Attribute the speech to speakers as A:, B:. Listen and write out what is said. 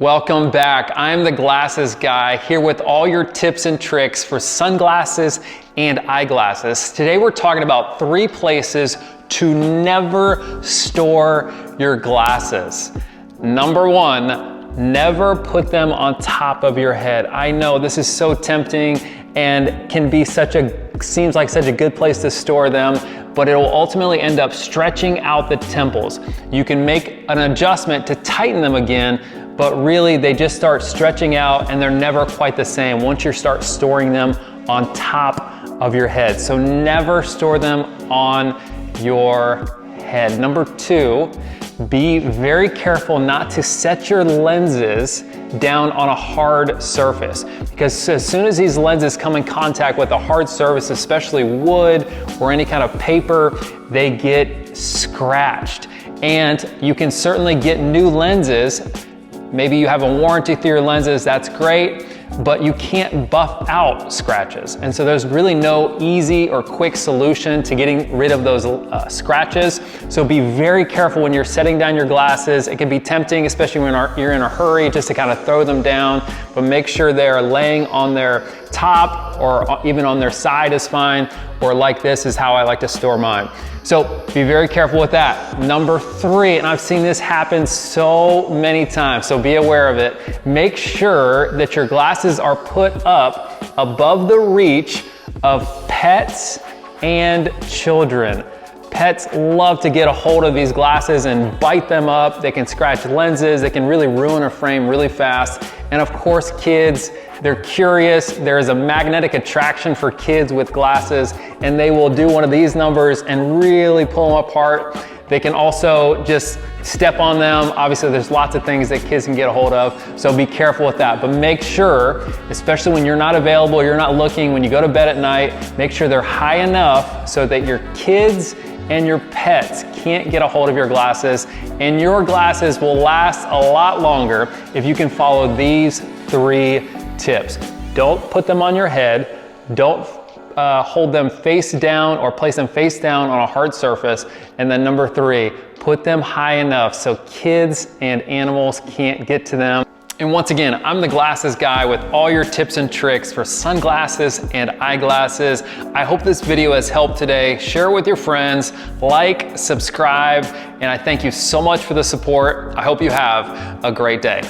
A: Welcome back. I'm the glasses guy here with all your tips and tricks for sunglasses and eyeglasses. Today we're talking about 3 places to never store your glasses. Number 1, never put them on top of your head. I know this is so tempting and can be seems like such a good place to store them, but it will ultimately end up stretching out the temples. You can make an adjustment to tighten them again, but really they just start stretching out and they're never quite the same once you start storing them on top of your head. So never store them on your head. Number 2, be very careful not to set your lenses down on a hard surface, because as soon as these lenses come in contact with a hard surface, especially wood or any kind of paper, they get scratched. And you can certainly get new lenses. Maybe you have a warranty through your lenses, that's great, but you can't buff out scratches. And so there's really no easy or quick solution to getting rid of those scratches. So be very careful when you're setting down your glasses. It can be tempting, especially when you're in a hurry, just to kind of throw them down, but make sure they're laying on their top or even on their side is fine, or like this is how I like to store mine. So be very careful with that. Number 3, and I've seen this happen so many times, so be aware of it. Make sure that your glasses are put up above the reach of pets and children. Pets love to get a hold of these glasses and bite them up. They can scratch lenses. They can really ruin a frame really fast. And of course, kids, they're curious. There is a magnetic attraction for kids with glasses, and they will do one of these numbers and really pull them apart. They can also just step on them. Obviously, there's lots of things that kids can get a hold of, so be careful with that. But make sure, especially when you're not available, you're not looking, when you go to bed at night, make sure they're high enough so that your kids and your pets can't get a hold of your glasses, and your glasses will last a lot longer if you can follow these 3 tips. Don't put them on your head. Don't hold them face down or place them face down on a hard surface. And then number 3, put them high enough so kids and animals can't get to them. And once again, I'm the glasses guy with all your tips and tricks for sunglasses and eyeglasses. I hope this video has helped today. Share it with your friends, like, subscribe, and I thank you so much for the support. I hope you have a great day.